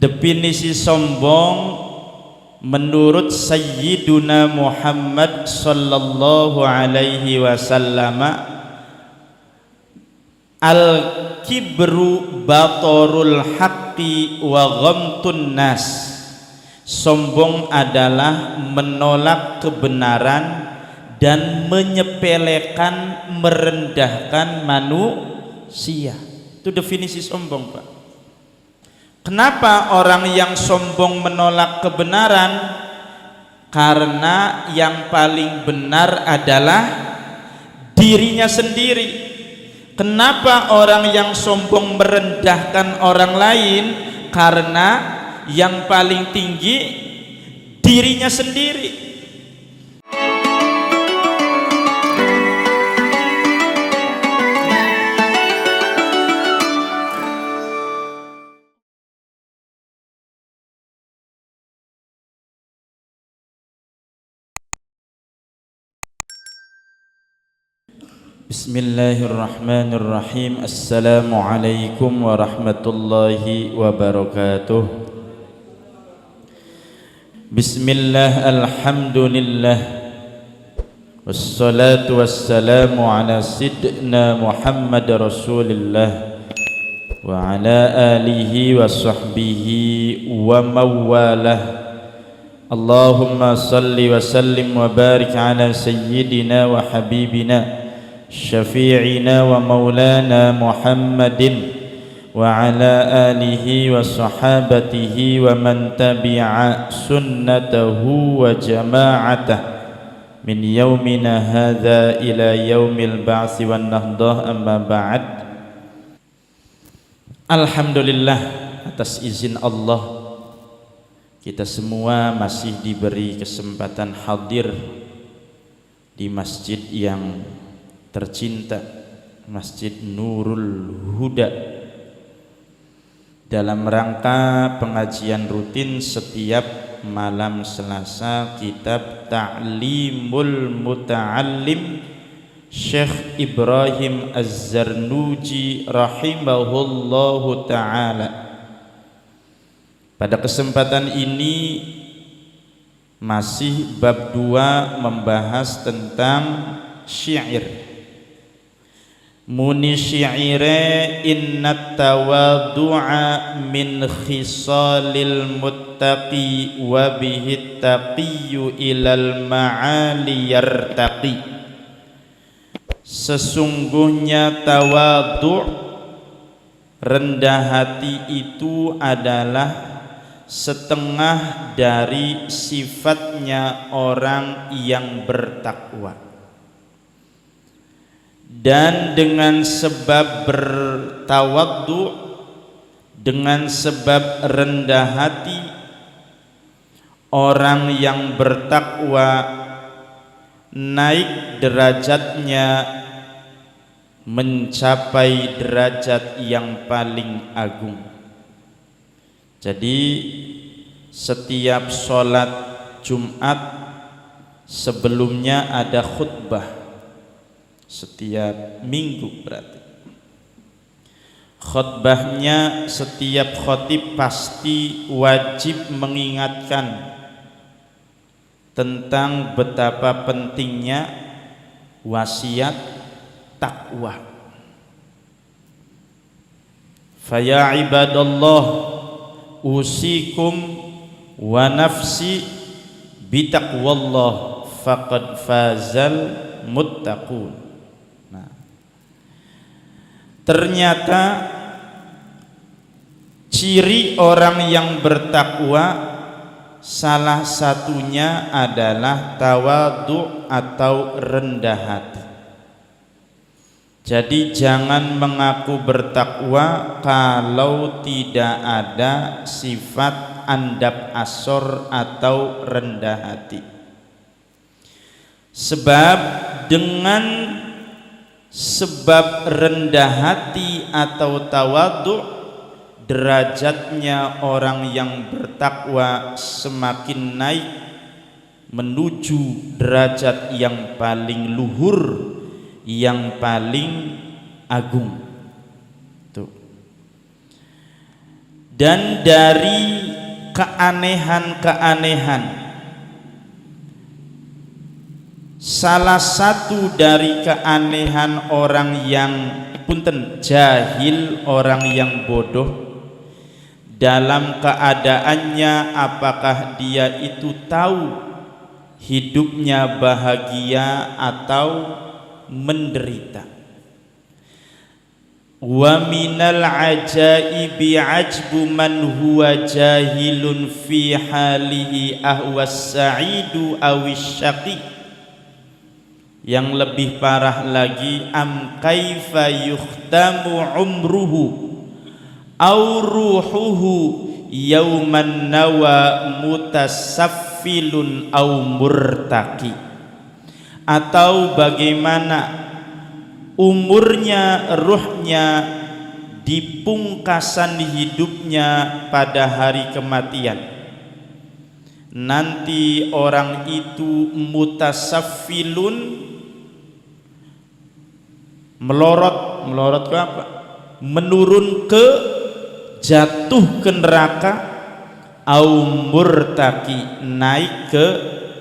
Definisi sombong menurut Sayyiduna Muhammad sallallahu alaihi wasallam, al-kibru batorul haqqi wa ghamtun nas. Sombong adalah menolak kebenaran dan menyepelekan, merendahkan manusia. Itu definisi sombong, Pak. Kenapa orang yang sombong menolak kebenaran? Karena yang paling benar adalah dirinya sendiri. Kenapa orang yang sombong merendahkan orang lain? Karena yang paling tinggi dirinya sendiri. Bismillahirrahmanirrahim. Assalamualaikum warahmatullahi wabarakatuh. Bismillah, alhamdulillah, wassalatu wassalamu ala sidna Muhammad rasulillah wa ala alihi wa sahbihi wa mawalah. Allahumma salli wa sallim wa barik ala sayyidina wa habibina syafi'ina wa maulana Muhammadin wa ala alihi wa sahabatihi wa man tabi'a sunnatahu wa jama'atah min yaumina hadha ila yaumil ba'si wan nahdah, amma ba'd. Alhamdulillah, atas izin Allah kita semua masih diberi kesempatan hadir di masjid yang tercinta, Masjid Nurul Huda, dalam rangka pengajian rutin setiap malam Selasa kitab Ta'limul Muta'allim Syekh Ibrahim Az-Zarnuji rahimahullahu ta'ala. Pada kesempatan ini masih bab 2 membahas tentang syair. Muni syaire, inna tawadu'a min khisalil muttaqi wa bihi taqiyyu ilal ma'ali yartaqi. Sesungguhnya tawadu', rendah hati, itu adalah setengah dari sifatnya orang yang bertakwa. Dan dengan sebab bertawaddu, dengan sebab rendah hati, orang yang bertakwa naik derajatnya mencapai derajat yang paling agung. Jadi setiap sholat Jumat sebelumnya ada khutbah. Setiap minggu berarti khutbahnya, setiap khatib pasti wajib mengingatkan tentang betapa pentingnya wasiat takwa. Faya ibadallah usikum wa nafsi bitaqwallah faqad fazal muttaqun. Ternyata ciri orang yang bertakwa salah satunya adalah tawadu atau rendah hati. Jadi jangan mengaku bertakwa kalau tidak ada sifat andap asor atau rendah hati. Sebab dengan sebab rendah hati atau tawadu, derajatnya orang yang bertakwa semakin naik menuju derajat yang paling luhur, yang paling agung. Tuh. dan dari keanehan-keanehan. Salah satu dari keanehan orang yang jahil, orang yang bodoh, dalam keadaannya apakah dia itu tahu hidupnya bahagia atau menderita. Wa minal ajaibi ajbu man huwa jahilun fi halihi ahwas sa'idu awis syaqi. Yang lebih parah lagi, am kaifa yukhtamu umruhu aw ruhuhu yauman nawa mutasaffilun aw murtaqi. Atau bagaimana umurnya, ruhnya di pungkasan hidupnya pada hari kematian. Nanti orang itu mutasaffilun, melorot ke apa? Menurun ke, jatuh ke neraka, au murtaqi, naik ke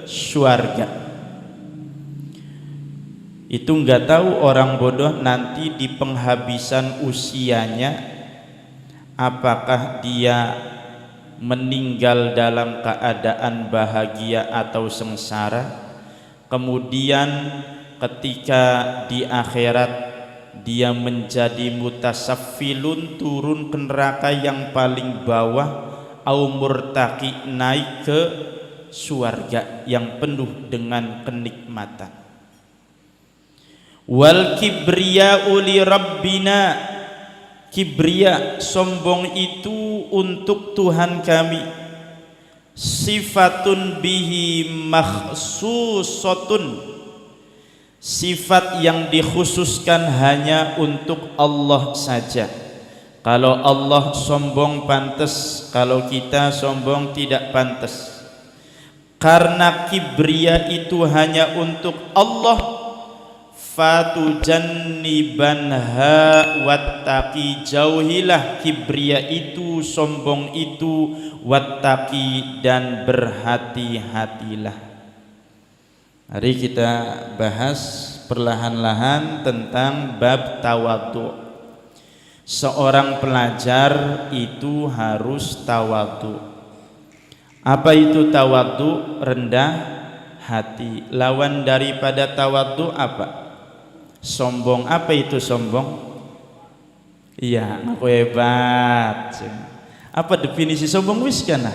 syurga. Itu enggak tahu orang bodoh nanti di penghabisan usianya apakah dia meninggal dalam keadaan bahagia atau sengsara. Kemudian ketika di akhirat dia menjadi mutasaffilun, turun ke neraka yang paling bawah, au murtaqi, naik ke surga yang penuh dengan kenikmatan. Wal kibriya'u li rabbina, kibriya, sombong itu untuk Tuhan kami. Sifatun bihi makhsusatun, sifat yang dikhususkan hanya untuk Allah saja. Kalau Allah sombong pantas, kalau kita sombong tidak pantas. Karena kibriya itu hanya untuk Allah, fatujannibanha wattaqi, jauhilah kibriya itu, sombong itu, wattaqi, dan berhati-hatilah. Hari kita bahas perlahan-lahan tentang bab tawadhu. Seorang pelajar itu harus tawadhu. Apa itu tawadhu? Rendah hati. Lawan daripada tawadhu apa? Sombong. Apa itu sombong? Iya, aku hebat. Apa definisi sombong? Wis kana.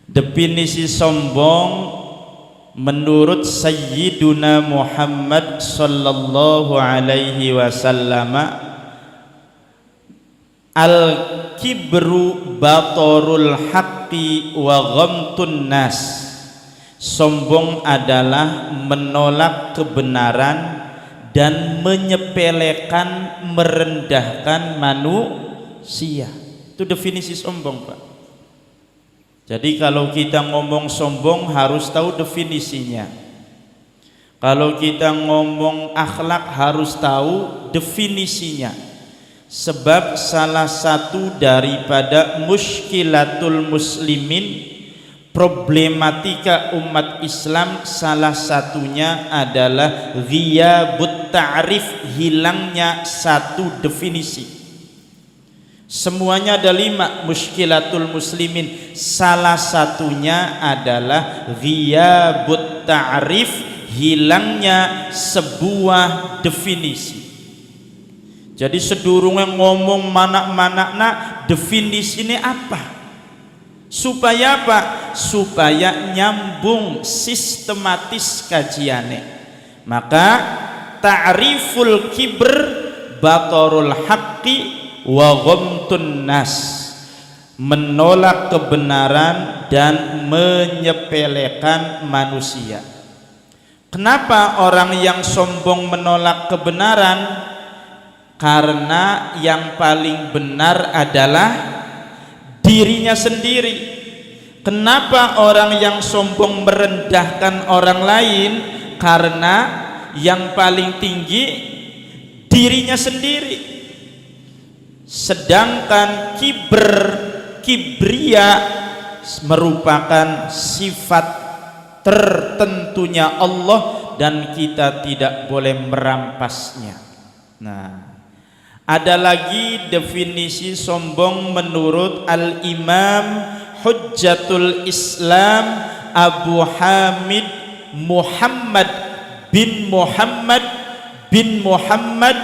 Definisi sombong menurut Sayyiduna Muhammad sallallahu alaihi wasallam, al-kibru batorul haqqi wa ghamtun nas. Sombong adalah menolak kebenaran dan menyepelekan, merendahkan manusia. Itu definisi sombong, Pak. Jadi kalau kita ngomong sombong harus tahu definisinya. Kalau kita ngomong akhlak harus tahu definisinya. Sebab salah satu daripada muskilatul muslimin, problematika umat Islam, salah satunya adalah ghiyabut ta'rif, hilangnya satu definisi. Semuanya ada 5 muskilatul muslimin, salah satunya adalah ghiyabut ta'rif, hilangnya sebuah definisi. Jadi sedurunge ngomong mana-mana definisi ini apa? Supaya apa? Supaya nyambung sistematis kajiane. Maka ta'riful kibr batorul haqqi wa ghamtun nas, menolak kebenaran dan menyepelekan manusia. Kenapa orang yang sombong menolak kebenaran? Karena yang paling benar adalah dirinya sendiri. Kenapa orang yang sombong merendahkan orang lain? Karena yang paling tinggi dirinya sendiri. sedangkan kibria merupakan sifat tertentunya Allah dan kita tidak boleh merampasnya. Nah, ada lagi definisi sombong menurut Al-Imam Hujjatul Islam Abu Hamid Muhammad bin Muhammad bin Muhammad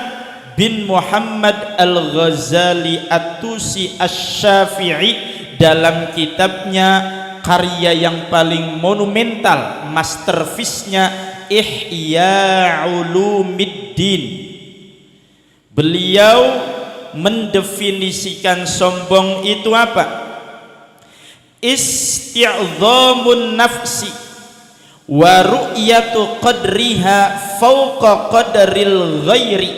bin Muhammad Al-Ghazali At-Tusi Asy-Syafi'i dalam kitabnya karya yang paling monumental, masterpiece-nya Ihya Ulumiddin. Beliau mendefinisikan sombong itu apa? Isti'dhamun nafsi wa ru'yatu qadriha fawqa qadril ghairi,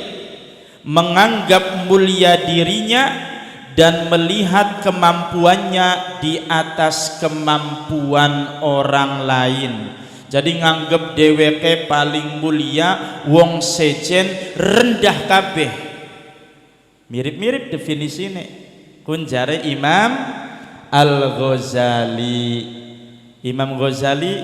menganggap mulia dirinya dan melihat kemampuannya di atas kemampuan orang lain. Jadi nganggep dheweke paling mulia, wong sejen rendah kabeh. Mirip-mirip definisine kunjare Imam Al-Ghazali. Imam Ghazali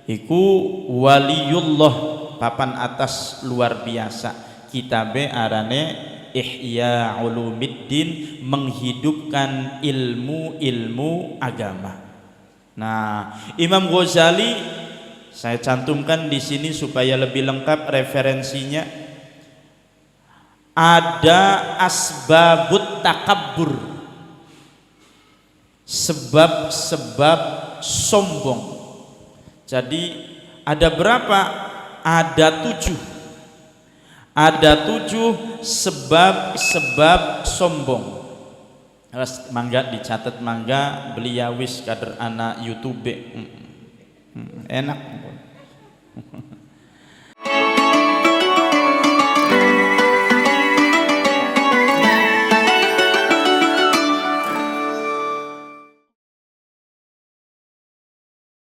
iku waliullah papan atas luar biasa. Kitabe arane Ihya Ulumiddin, menghidupkan ilmu-ilmu agama. Nah, Imam Ghazali saya cantumkan di sini supaya lebih lengkap referensinya. Ada asbabut takabbur, sebab-sebab sombong. Jadi ada berapa? Ada 7. Ada 7 sebab-sebab sombong. Mangga dicatat, mangga beliau wis kader anak YouTube. Enak.